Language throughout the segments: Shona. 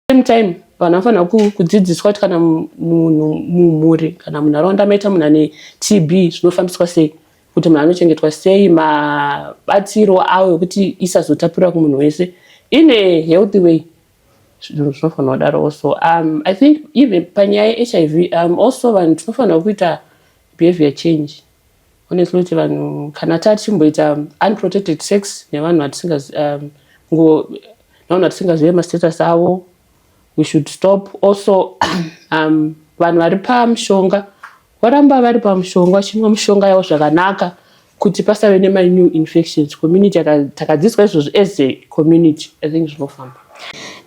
same time vanofana kudzidziswa kuti kana munhu mumhuri kana munharaunda maita munhu ane TB zvinofambiswa sei, kuti munhu anochengetwa sei, mabatsiro awo ekuti isazotapira kumunhu wese in a healthy way. Zvinofana kudaro also. I think even panyaya HIV also vanhu tinofana kuita behavior change. Honestly kuti vanhu kana tachimboita unprotected sex nevanhu vatisingazive mastatus avo, we should stop. Also vanhu vari pamushonga varamba vari pamushonga vachimwa mushonga yavo zvakanaka kuti pasave nema-new infections. Community takadzidziswa izvozvo as a community, I think zvinofamba.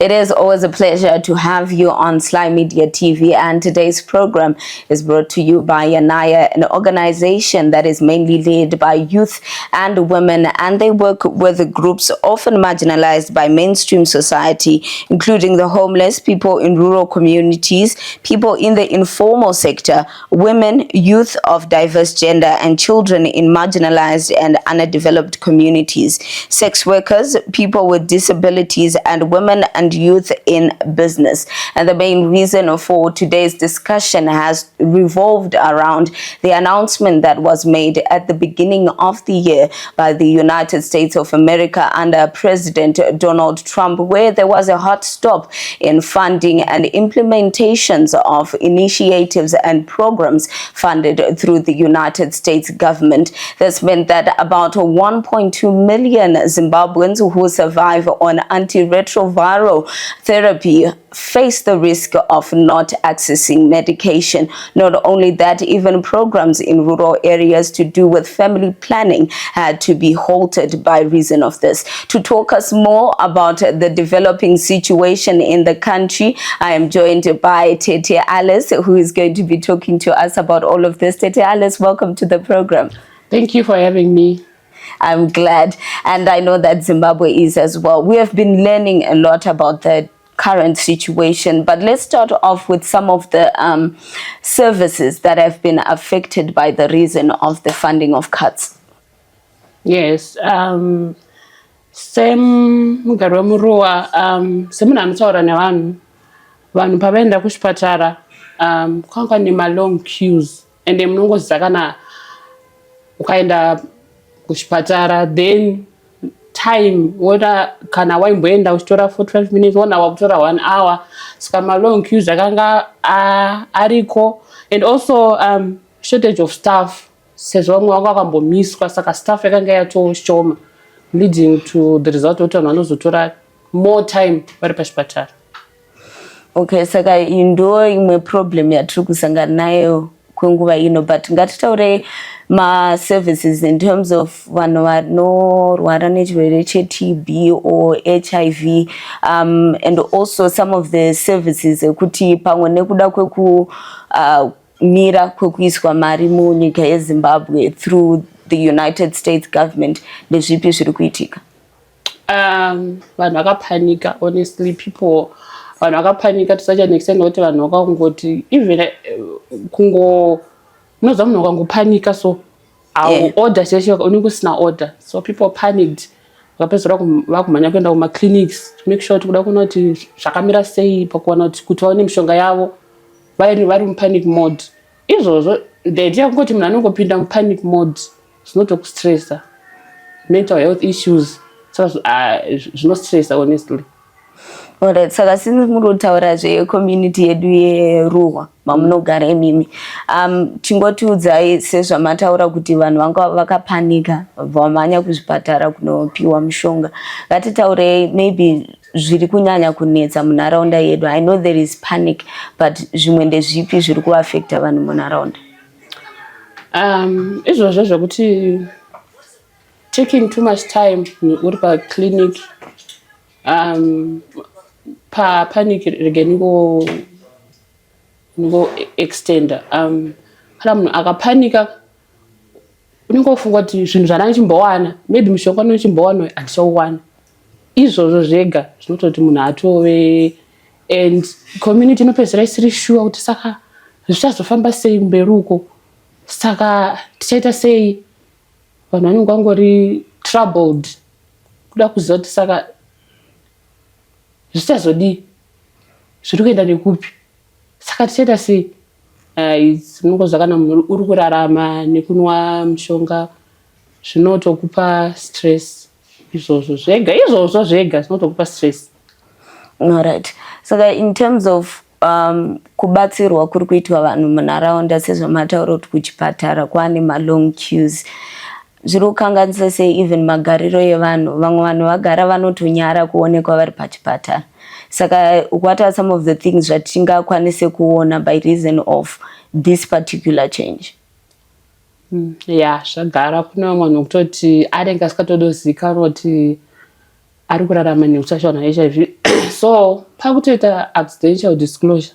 It is always a pleasure to have you on Sly Media TV, and today's program is brought to you by Yanaya, an organization that is mainly led by youth and women, and they work with groups often marginalized by mainstream society, including the homeless, people in rural communities, people in the informal sector, women, youth of diverse gender, and children in marginalized and underdeveloped communities, sex workers, people with disabilities, and women and youth in business. And the main reason for today's discussion has revolved around the announcement that was made at the beginning of the year by the United States of America under President Donald Trump, where there was a hard stop in funding and implementations of initiatives and programs funded through the United States government. This meant that about 1.2 million Zimbabweans who survive on antiretroviral therapy face the risk of not accessing medication. Not only that, even programs in rural areas to do with family planning had to be halted by reason of this. To talk us more about the developing situation in the country, I am joined by Tete Alice, who is going to be talking to us about all of this. Tete Alice, welcome to the program. Thank you for having me. I'm glad, and I know that Zimbabwe is as well. We have been learning a lot about the current situation, but let's start off with some of the services that have been affected by the reason of the funding of cuts. Yes, same mugarwa semunhu anotaura nevanhu pavaenda kuchipatara kwanga nema long queues, and munongozisa kana ukaenda kuchipatara then time wona kana waimboenda uchitora 45 minutes wona wakutora 1 hour, saka long queues akanga ariko, and also shortage of staff sezvo vamwe vanga vakambomiswa, saka staff yakanga yatoshoma, leading to the result kuti vanhu vanozotora more time vari pachipatara. Okay, saka ndo imwe problem yatiri kusangana nayo kwenguva ino, but ngatitaure ma-services in terms of vanhu vanorwara nechirwere che-TB or HIV, and also some of the services ekuti pamwe nekuda mira kwekuiswa mari munyika yeZimbabwe through the United States government, ndezvipi zviri kuitika? Vanhu vakapanika, honestly, vanhu vakapanika to such an extent kuti vanhu vakangoti even unozva munhu wakangopanika, so order cheshe unenge usina order, so people panicked, vakapedzera vakumhanya kuenda kumaclinics to make sure kuti kuda kuona kuti zvakamira sei pakuona kuti vaone mishonga yavo vari mupanic mode. Izvozvo the idea kungoti munhu anongopinda mupanic mode zvinotokustressa, mental health issues, saka zvinostressa honestly. Alright, saka since murotaura community yedu yeRuhwa mamunogara imimi, chingotiudzai sezvamataura kuti vanhu vanga vakapanika vamhanya kuzvipatara kunopiwa mushonga, ngatitaurei maybe zviri kunyanya kunetsa munharaunda yedu. I know there is panic, but zvimwe ndezvipi zviri kuaffecta vanhu munharaunda? Izvozvo zvekuti taking too much time uri paclinic, panic rege ningo extender. Kana munhu akapanika unongofunga kuti zvinhu zvanachimbowana, maybe mushonga unochimbowana handichauwana. Izvozvo zvega zvinototi munhu atove, and community inopedzera isiri sure kuti saka zvichazofamba sei mberi uko, saka tichaita sei. Vanhu vanenge vangori troubled kuda kuziva kuti saka zvichazodii. zviri kuenda nekupi. Saka tichaita sei? Zvinongozi kana munhu uri kurarama nekunwa mushonga zvinotokupa stress. Izvozvo zvega zvinotokupa stress. Alright. Saka in terms of kubatsirwa kuri kuitwa vanhu munharaunda sezvamataura kuti kuchipatara kwane malong queues, zviri kukanganisa sei even magariro evanhu? Vamwe vanhu vagara vanotonyara kuonekwa vari pachipatara. Saka what are some of the things zvatingakwanise kuona by reason of this particular change? Zvagara kuna vamwe vanhu kutoti anenge asikatodozikanwa kuti ari kurarama neutachiona HIV. So pakutoita accidental disclosure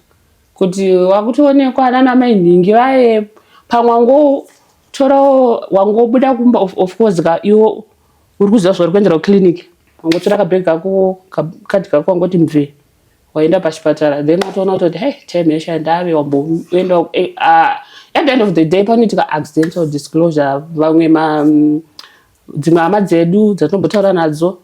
kuti wakutoonekwa nana mai nhingi vaye pamwangotorawo wangobuda kumba, of course iwo uri kuziva zvauri kuendera kuclinic, wangotora kabhegi kako kadhi kako wangoti mve waenda pachipatara, then watoona kuti hey time yashanda wamboenda at the end of the day panoitika accidental disclosure. Vamwe dzimwe hama dzedu dzatombotaura nadzo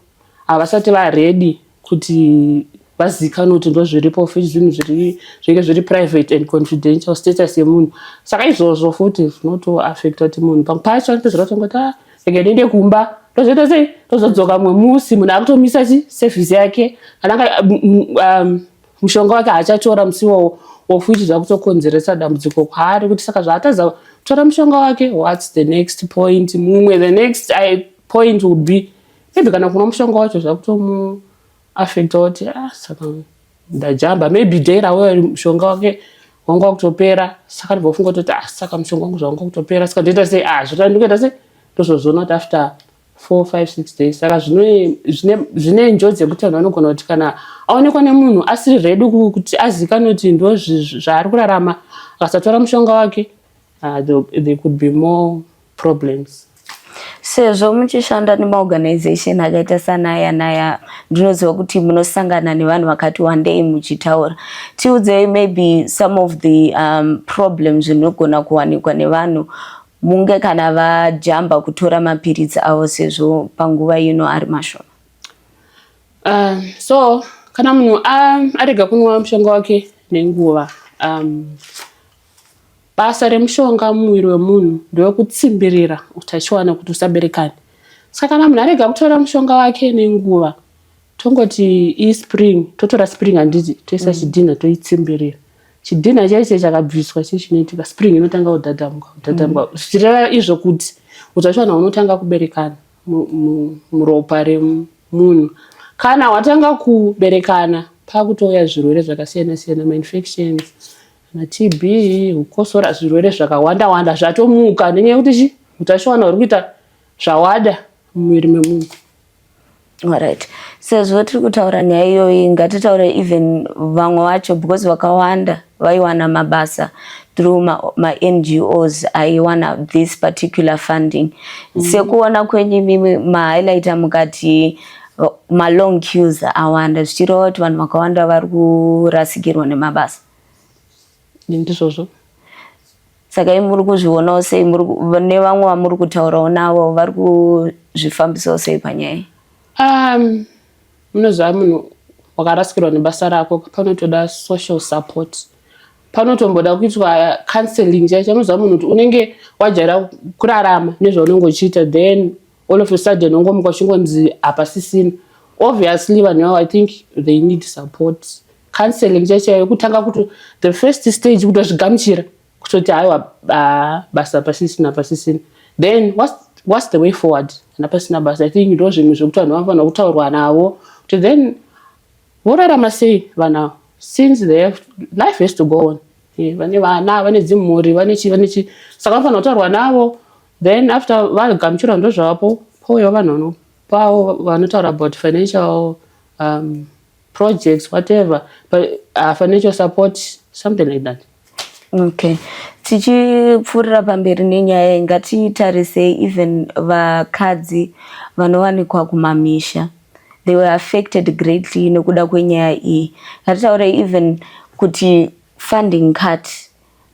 havasati varedi kuti vazikanwa kuti ndo zviripo futi zvinhu zvinenge zviri private and confidential status yemunhu. Saka izvozvo futi zvinotoaffecta kuti munhu pamwe pacho anopedzera kutongoti rega ndiende kumba tozoita sei, tozodzoka mumwe musi munhu akutomisa service yake kana mushonga wake hachatora musi wofuti zvakutokonzeresa dambudziko kwaari, kuti saka zvaataza kutora mushonga wake, what's the next point? The next point would be maybe kana kuna mushonga wacho zvakutomuaffecta kuti saka ndajamba maybe dera wewe mushonga wake wanga kutopera, saka ndinofunga kuti saka mushonga wangu zvanga kutopera, saka ndoita sei zvotandikuita sei, ndozozviona kuti after 4-5-6 days. Saka zvine njodzi yekuti vanhu vanogona kuti kana aonekwa nemunhu asiri ready kuti azikanwe kuti ndo zvaari kurarama akasatora mushonga wake, there could be more problems. Sezvo muchishanda nemaorganization akaita sana Yanaya, ndinoziva kuti munosangana nevanhu vakati wandei muchitaura. Tiudzei maybe some of the problems zvinogona kuwanikwa nevanhu munge kana vajamba kutora mapiritsi avo sezvo panguva ino ari mashoma. So kana munhu arega kunwa mushonga wake nenguva, basa remushonga mumwiri wemunhu ndewekutsimbirira utachiwana kuti usaberekane. Saka kana munhu arega kutora mushonga wake nenguva, tongoti spring, totora spring handiti toisa chidhina toitsimbirira. Chidhina chaiche chakabviswa chinoitika spring inotanga kudhadhamuka zvichireva izvo kuti utachiwana unotanga kuberekana muropa remunhu. Kana watanga kuberekana pakutouya zvirwere zvakasiyana siyana, mainfections, TB, ukosora, zvirwere zvakawanda wanda zvatomuka nenyaya yekuti utachiwana uri kuita zvawada mumwiri memunhu. Alright. Sezvo tiri kutaura nyaya iyoyi, ngatitaure even vamwe vacho because vakawanda vaiwana mabasa through ma-NGOs aiwana this particular funding. Sekuona kwenye mimi ma-highlighter mukati ma-long queues awanda, zvichireva kuti vanhu vakawanda vari kurasikirwa nemabasa. Ndizvozvo. Saka muri kuzvionawo sei, nevamwe vamuri kutaurawo navo vari kuzvifambisawo sei panyaya? Munoziva munhu wakarasikirwa nebasa rako panotoda social support, panotomboda kuitwa counseling chaicho. Munoziva munhu kuti unenge wajaira kurarama nezvaunenge uchiita, then all of a sudden ungomuka uchingonzi hapasisina. Obviously vanhu avo I think they need support. Counseling chaicho yekutanga kuti the first stage kutozvigamuchira kutoti haiwa basa pasisina, then what's the way forward? Napasina basa, I think ndo zvinhu zvekuti vanhu vanofanira kutaurwa navo kuti then vorarama sei vanhu, since life has to go on. Vane vana, vane dzimhuri, vane chi, saka vanofanira kutaurwa navo, then after vagamuchira ndo zvavapo pouyawo vanhu vanotaura about financial projects, whatever, but financial support, something like that. Okay. Tichipfuurira pamberi nenyaya, ngatitarisei even vakadzi vanowanikwa kumamisha, they were affected greatly nekuda kwenyaya iyi. Ngatitaure even kuti funding cut,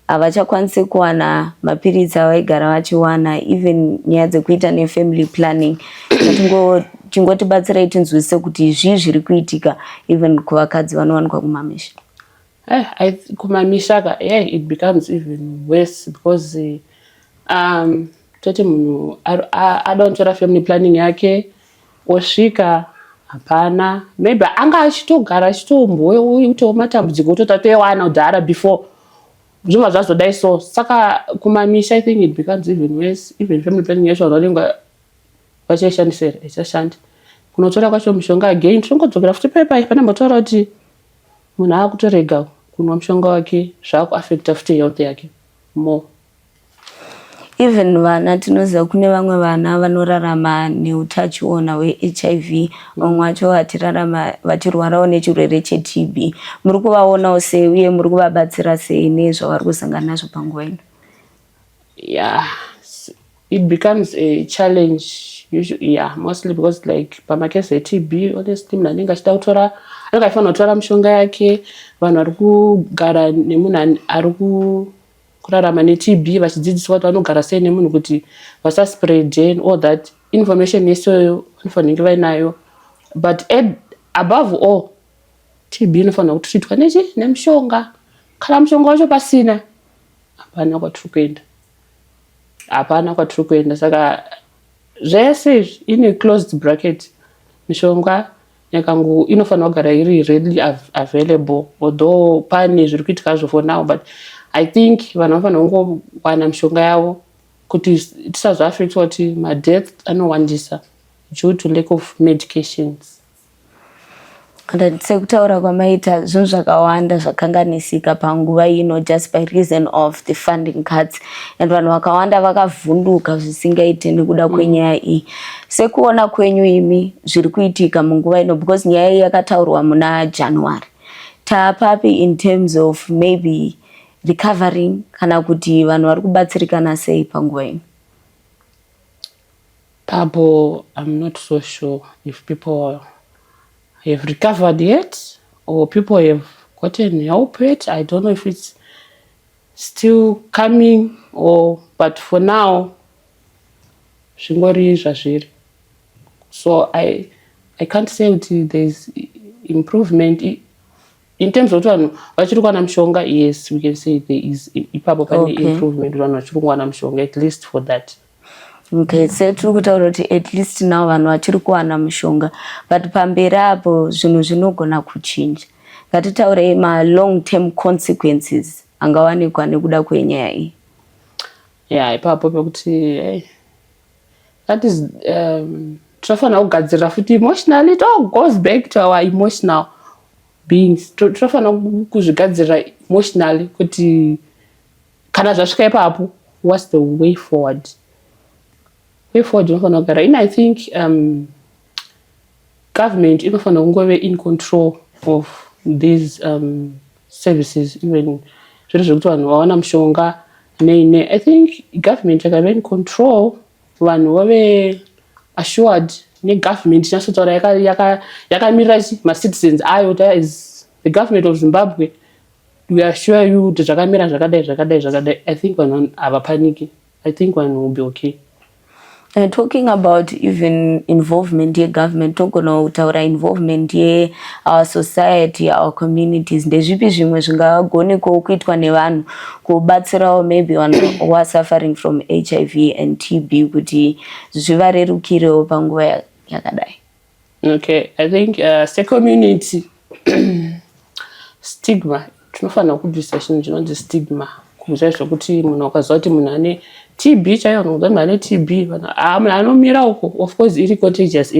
havachakwanisi kuwana mapiritsi avaigara vachiwana, even nyaya dzekuita nefamily planning. Chingotibatsirai tinzwisise kuti zvii zviri kuitika even kuvakadzi vanowanikwa kumamisha. kumamishaka it becomes even worse because toti munhu adontora family planning yake osvika hapana, maybe anga achitogara achitombouitawo matambudziko ototatoewana kudhara before zvobva zvazodai so. Saka kumamisha I think it becomes even worse. Even family planning yacho vanenge vachaishandisira ichashandi kunotora kwacho mushonga again tinongodzokera futi pepa pane mbotaura kuti munhu akutorega kunwa mushonga wake zvakuaffecta futi health yake more. Even vana tinoziva kune vamwe vana vanorarama neutachiona hweHIV, vamwe vacho vachirwarawo nechirwere cheTB. Muri kuvaonawo sei uye muri kuvabatsira sei nezvavari kusangana nazvo panguva ino? Yeah, it becomes a challenge usually, mostly because like pamakesi eTB honestly munhu anenge achida kutora anenge achifanira kutora mushonga yake. Vanhu vari kugara nemunhu ari kurarama neTB vachidzidziswa kuti vanogara sei nemunhu kuti vasaspread all that information yesoyo inofanira kunge vainayo. But above all TB inofanira kutreatwa nemushonga. Kana mushonga wacho pasina hapana kwatiri kuenda. Saka zvese ine closed bracket mishonga yakangu inofanira kugara iri readily available, although pane zviri kuitika zvo for now, but I think vanhu vanofanira kungowana mishonga yavo kuti tisazoaffectwa kuti madeath anowandisa due to lack of medications. Sekutaura kwamaita zvinhu zvakawanda zvakanganisika panguva ino just by reason of the funding cuts, and vanhu vakawanda vakavhunduka zvisingaite nekuda kwenyaya iyi. Sekuona kwenyu imi zviri kuitika munguva ino, because nyaya iyi yakataurwa muna January, taapapi in terms of maybe recovering kana kuti vanhu vari kubatsirikana sei panguva ino? Papo I'm not so sure if people have recovered yet or people have gotten help yet. I don't know if it's still coming but for now zvingori zvazviri. So I can't say that there's improvement in terms of vanhu vachiri kuwana mushonga. Yes, we can say there is ipapo pane improvement, vanhu vachiri kuwana mushonga at least for that. Okay, so tiri kutaura kuti at least now vanhu vachiri kuwana mushonga, but pamberi apo zvinhu zvinogona kuchinja. Ngatitaurei ma long term consequences angawanikwa nekuda kwenyaya iyi. Ipapo pekuti that is tinofanira kugadzirira futi emotionally, it all goes back to our emotional beings. Tinofanira kuzvigadzirira emotionally kuti kana zvasvika ipapo what's the way forward. Inofanira kugara in. I think government inofanira kungove in control of these services, even zviro zvekuti vanhu vawana mushonga nei. I think government yakave in control, vanhu vave assured negovernment inatsotaura yakamirira macitizens ayo, that is the government of Zimbabwe. We assure you kuti zvakamira zvakadai. I think vanhu havapaniki. I think vanhu will be okay. And talking about even involvement ye government, togona kutaura involvement ye our society, our communities. Ndezvipi zvimwe zvingagone kuitwa nevanhu kubatsirawo maybe vanhu who are suffering from HIV and TB kuti zvivarerukirewo panguva yakadai? Okay, I think secommunity stigma, tinofanira kubvisa chinhu chinonzi stigma. Kubvisa zvokuti munhu akaziva kuti munhu ane TB chaiyo, munhu ane TB, munhu anomira uko, of course iri contagious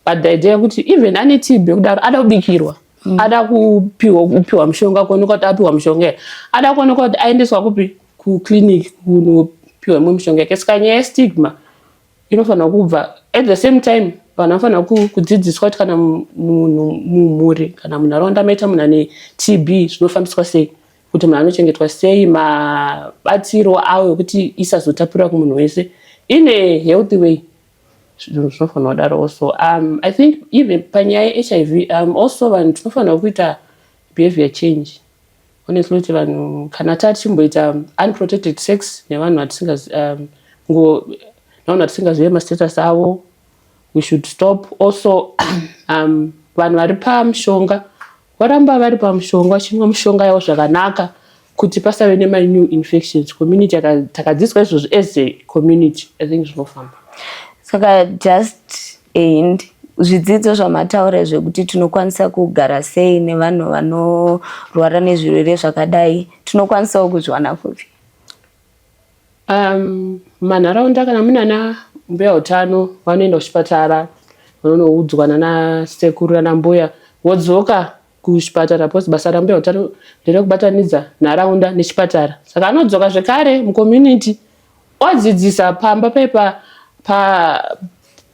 but the idea kuti even ane TB kudaro ada kubikirwa, ada kupiwa mushonga, kuonekwa kuti apiwa mushonga, ada kuonekwa kuti aendeswa kupi kuclinic kunopiwa mushonga yake. Saka nyaya yestigma inofanira kubva. At the same time vanhu vanofanira kudzidziswa kuti kana mumhuri kana munharaunda maita munhu ane TB zvinofambiswa sei, kuti munhu anochengetwa sei, mabatsiro awo kuti isazotapura kumunhu wese in a healthy way. Zvinofanira kudaro also. I think even panyaya HIV also vanhu tinofanira kuita behavior change. Honestly kuti vanhu kana tachimboita unprotected sex nevanhu vatisingazive mastatus avo, we should stop. Also vanhu vari pamushonga varamba vari pamushonga vachinwa mushonga yavo zvakanaka kuti pasave nema-new infections. Community takadzidziswa izvozvo as a community, I think zvinofamba. Saka just end zvidzidzo zvamataura zvekuti tinokwanisa kugara sei nevanhu vanorwara nezvirwere zvakadai tinokwanisawo kuzviwana kupi? Manharaunda kana munana mbuya utano vanoenda kuchipatara, vanonoudzwa nana sekuru nana mbuya, vodzoka kuchipatara pozi basa rambuya utano nderekubatanidza nharaunda nechipatara. Saka anodzoka zvekare mucommunity odzidzisa pamba pepa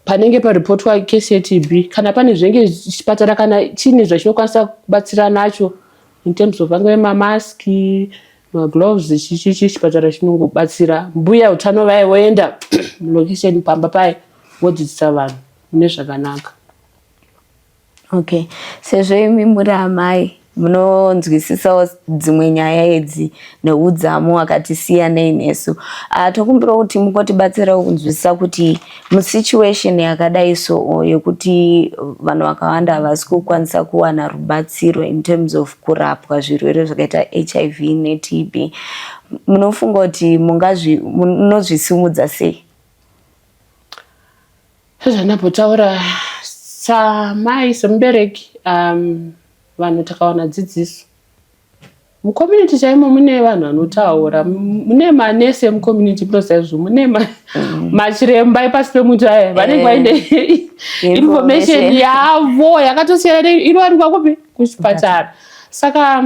panenge paripotwa kesi yeTB, kana pane zvinenge chipatara kana chine zvachinokwanisa kubatsira nacho in terms of vangave mamaski, magloves, chipatara chinongobatsira. Mbuya utano vaye voenda location pamba paye vodzidzisa vanhu nezvakanaka. Okay, sezvo imi muri amai munonzwisisawo dzimwe nyaya idzi neudzamu wakatisiyanei nesu, tokumbira kuti mukotibatsirawo kunzwisisa kuti musituation yakadai so yekuti vanhu vakawanda havasi kukwanisa kuwana rubatsiro in terms of kurapwa zvirwere zvakaita HIV neTB, munofunga kuti munozvisimudza sei? Sezvandambotaura samai semubereki, vanhu takawana dzidziso mucommunity chaimo, mune vanhu vanotaura, mune manese emucommunity, munoziva mune machiremba epasi pemuti aya vanenge vaine information yavo yakatosiyana inowanikwa kupi? Kuchipatara. Saka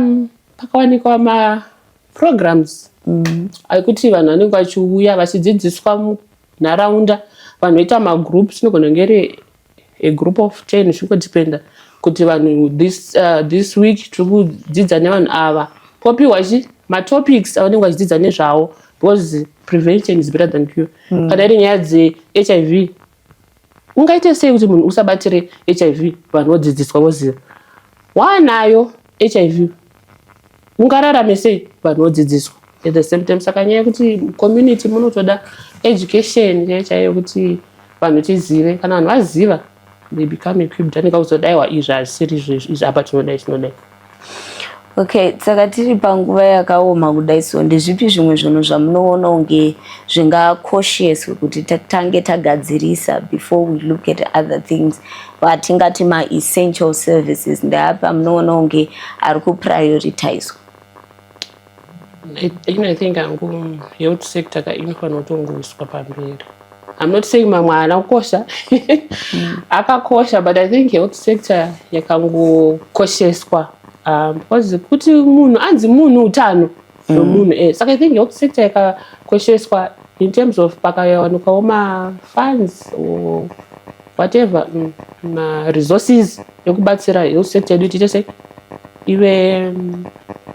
pakawanikwa maprograms ekuti vanhu vanenge vachiuya vachidzidziswa munharaunda, vanhu voita magroup, tinogona kunge a group of 10 zvingodependa kuti vanhu this week tikudzidza nevanhu ava, popiwa matopics avanenge vachidzidza nezvavo, because prevention is better than cure. Kana iri nyaya dzeHIV, ungaite sei kuti munhu usabatire HIV? Vanhu vodzidziswa voziva. Wanayo HIV ungararame sei? Vanhu vodzidziswa at the same time. Saka nyaya kuti community munotoda education chaiyo kuti vanhu tizive, kana vanhu vaziva they become equipped, anenge kuzodaiwa izvi hazvisiri izvi apa tinodai. Okay, saka tiri panguva yakaoma kudai so ndezvipi zvimwe zvinhu zvamunoona unge zvingacautious kuti tange tagadzirisa before we look at other things vatingati ma-essential services? Ndeapa munoona unge ari kuprioritizwa? I think health sector inofanira kutongoiswa pamberi. I'm not saying mamwe haana kukosha, akakosha, but I think health sector yakangokosheswa because kuti munhu anzi munhu utano hwemunhu. Saka I think health sector yakakosheswa in terms of pakawanikwawo ma-funds or whatever, ma-resources ekubatsira health sector yedu tiite sei ive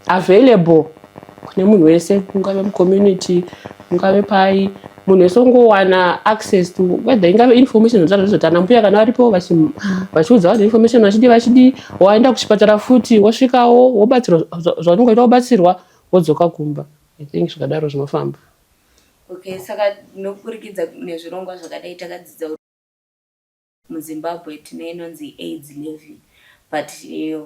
available kune munhu wese, ungave mucommunity, ungave pai, munhu wese ungowana access to whether ingave information zvotana mbuya kana varipo vachiudza vanhu information vachidi, waenda kuchipatara futi wosvikawo wobatsirwa zvaunenge waita wobatsirwa wodzoka kumba. I think zvakadaro zvinofamba. Okay, saka nokuburikidza nezvirongwa zvakadai takadzidza muZimbabwe tine inonzi AIDS levy, but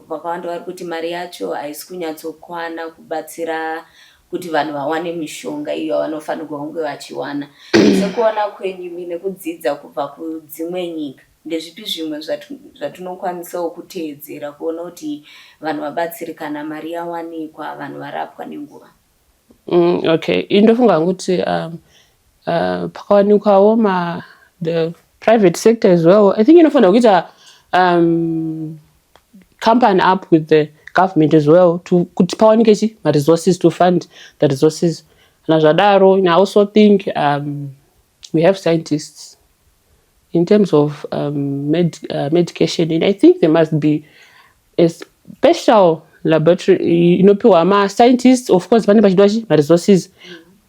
vakawanda vari kuti mari yacho haisi kunyatsokwana kubatsira kuti vanhu vawane mishonga iyo vanofanirwa kunge vachiwana. Sekuona kwenyu nekudzidza kubva kudzimwe nyika, ndezvipi zvimwe zvatinokwanisawo kuteedzera kuona kuti vanhu vabatsirikana, mari yawanikwa, vanhu varapwa nenguva? Okay, indofunga kuti pakawanikwawo the private sector as well. I think inofanira kuita company up with the government as well kuti pawanike ma-resources to fund the resources. Nazvadaro, I also think we have scientists in terms of medication, and I think there must be a special laboratory inopiwa ma-scientists, of course vanenge vachidwa ma-resources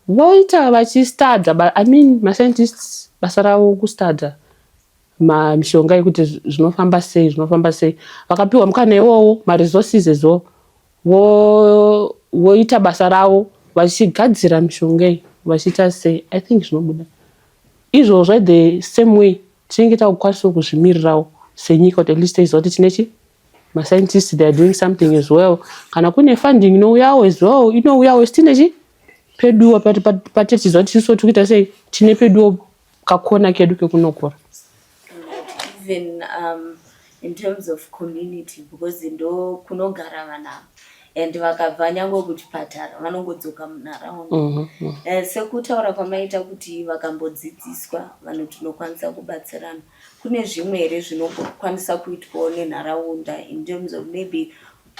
voita vachistadza, but I mean ma-scientists basa ravo kustadza mishonga yekuti zvinofamba sei, vakapiwa mukana iwowo ma-resources ezo voita basa ravo vachigadzira mishonga iyi vachiita sei. I think zvinobuda izvozvo the same way tinenge takukwanisa kuzvimirirawo senyika kuti at least taiziva kuti tinechi scientists they are doing something as well. Kana kune funding inouyawo as well, inouyawo tine peduwo patechizwa tiso tukuita sei tine peduwo kakona kedu kekunokora. Even in terms of community, because ndo kunogara vana and vakabva nyange kuchipatara vanongodzoka munharaunda. Sekutaura kwamaita kuti vakambodzidziswa vanhu tinokwanisa kubatsirana, kune zvimwe here zvinokwanisa kuitwawo nenharaunda in terms of maybe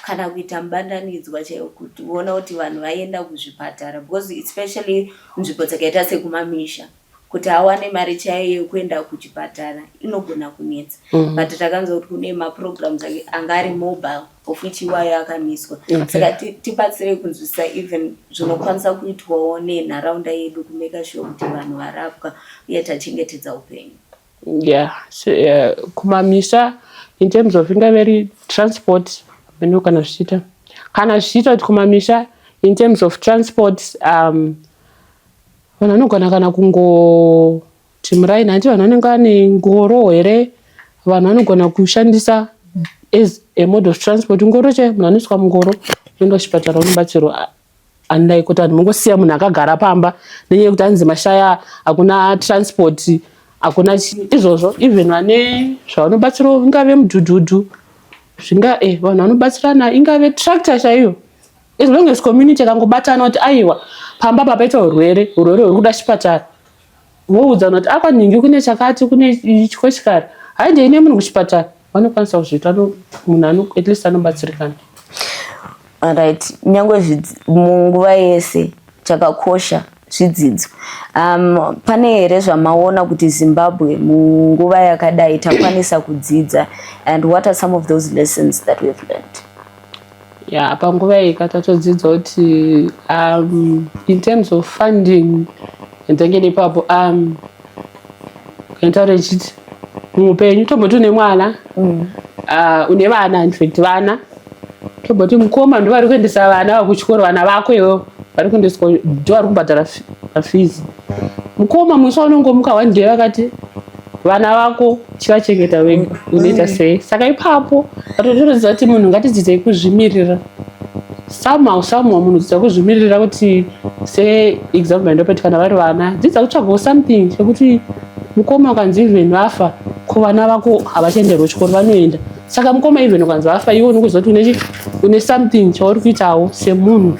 kana kuita mubandanidzwa chaiwo kuti uona kuti vanhu vaenda kuzvipatara, because especially nzvimbo dzakaita sekumamisha kuti awane mari chaiyo yekuenda kuchipatara inogona kunetsa. But takanzwa kuti kune maprograms anga ari mobile of which iwayo akamiswa. Saka tibatsire kunzwisisa even zvinokwanisa kuitwawo nenharaunda yedu kumeka sure kuti vanhu varapwa uye tachengetedza upenyu. Kumamisha in terms of ingaveri transport meno kana zvichita kuti kumamisha in terms of transport vanhu vanogona kana kungo timuraini hati vanhu vanenge vane ngoro here, vanhu vanogona kushandisa as a mode of transport. Ngoro che munhu anosvika mungoro unoenda kuchipatara unobatsirwa, unlike kuti vanhu mungosiya munhu akagara pamba nenyaya yekuti hanzi mashaya hakuna transport hakuna izvozvo. Even vane zvavanobatsirwa ingave mudhudhudhu vanhu vanobatsirana ingave tractor chaiyo, as long as community akangobatana kuti aiwa pamba papaita urwere huri kuda chipatara, voudzana kuti akwaningi kune chakati kune chikochikari hainde ine munhu kuchipatara, vanokwanisa kuzviita munhu at least anobatsirikana. Alright, nyangwe munguva yese chakakosha zvidzidzo. Pane here zvamaona kuti Zimbabwe munguva yakadai takwanisa kudzidza, and what are some of those lessons that we've learned? Panguva iyi katatodzidza kuti in terms of funding ndenge ipapo kentaura chiti muupenyu tomboti une mwana une vana, in fact vana tomboti mukoma ndo vari kuendesa vana kuchikoro, vana vako ivo vari kuendeswa ndo vari kubhadhara fees. Mukoma musi unongomuka one day vakati vana vako chivachengeta wega, unoita sei? Saka ipapo atotorodza kuti munhu ngatidzidzei kuzvimirira somehow munhu dzidza kuzvimirira kuti example ndopeti kana vari vana dzidza kutsvagawo something chekuti mukoma ukanzi even vafa ko vana vako havachaenderwa chikoro vanoenda. Saka mukoma even ukanzi vafa iwe unokuzwa kuti une something chauri kuitawo semunhu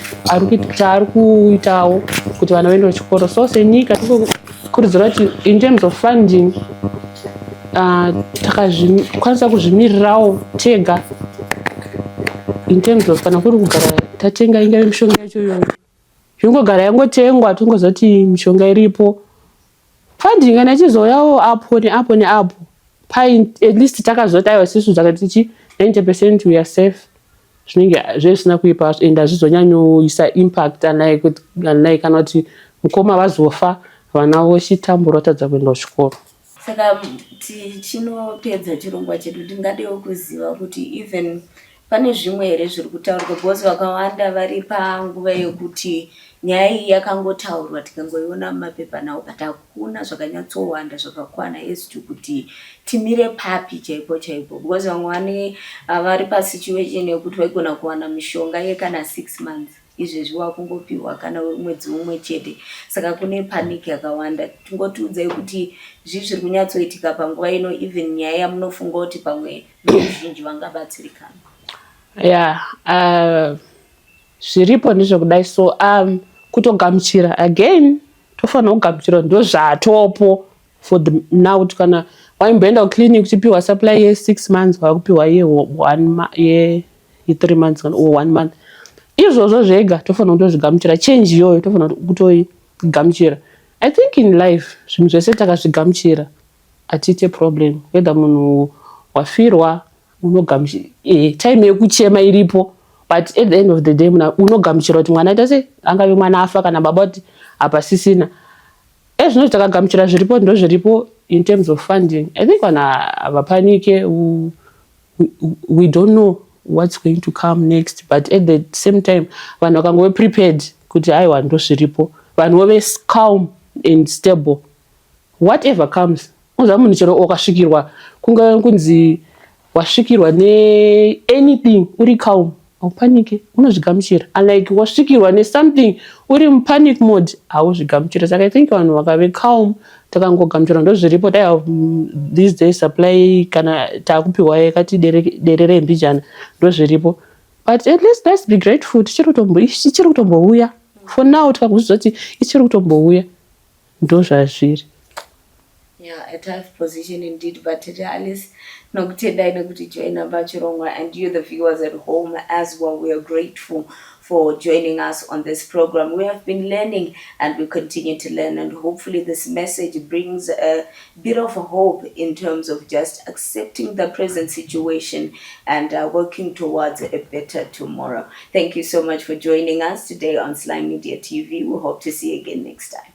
chaari kuitawo kuti vana vaende kuchikoro. So senyika tikurudzira kuti in terms of funding takakwanisa kuzvimirirawo tega in terms of kana kuri kugara tatenga ingave mishonga yacho iyoyo zvingogara yangotengwa tongoziva kuti mishonga iripo. Funding kana ichizouyawo apo neapo at least takazoti aiwa sisu takatichi 90% we are safe, zvinenge zvisina kuipa and hazvizonyanyoisa impact unlike kana kuti mukoma vazofa vana vochitambura tadza kuenda kuchikoro. Saka tichinopedza chirongwa chedu tingadewo kuziva kuti even pane zvimwe here zviri kutaurwa, because vakawanda vari panguva yekuti nyaya iyi yakangotaurwa tikangoiona mumapepa nawo, but hakuna zvakanyatsowanda zvakakwana esu kuti timire papi chaipo, because vamwe vari pasituation yekuti vaigona kuwana mishonga yekana 6 months izvezvi wakungopiwa kana mwedzi umwe chete. Saka kune panic yakawanda. Tingotiudzai kuti zviri kunyatsoitika panguva ino, even nyaya yamunofunga kuti pamwe vazhinji vangabatsirikana. Zviripo ndizvokudai. So kutogamuchira again tofanira kugamuchira ndo zvatopo for the now kuti kana waimboenda kuclinic uchipiwa supply ye 6 months wakupiwa ye 3 months or 1 month, izvozvo zvega tofanira kutozvigamuchira. Change iyoyo tofanira kutoigamuchira. I think in life zvinhu zvese takazvigamuchira atiite problem, whether munhu wafirwa unogamuchira, time yekuchema iripo, but at the end of the day unogamuchira kuti mwana aita sei, angave mwana afa kana baba kuti apa sisina. Ezvino takagamuchira zviripo ndo zviripo in terms of funding. I think kana havapanike, we don't know what's going to come next, but at the same time vanhu vakangove prepared kuti aiwa ndo zviripo, vanhu vove calm and stable, whatever comes. Unza munhu chero wakasvikirwa kungave kunzi wasvikirwa neanything uri calm haupanike, unozvigamuchira. Unlike wasvikirwa nesomething uri mupanic mode, hauzvigamuchira. Saka I think vanhu vakave calm takangogamuchira ndozviripo. Dai these days supply kana taakupiwa yakati derere mbijana ndozviripo. But at least let's be grateful. Ichiri kutombouya. For now takakuzviziva kuti ichiri kutombouya. Ndo zvazviri. Yeah, a tough position indeed, but at least nokutendai nekuti joina pachirongwa, and you the viewers at home as well, we are grateful for joining us on this program. We have been learning and we continue to learn, and hopefully this message brings a bit of hope in terms of just accepting the present situation and working towards a better tomorrow. Thank you so much for joining us today on Sly Media TV. We hope to see you again next time.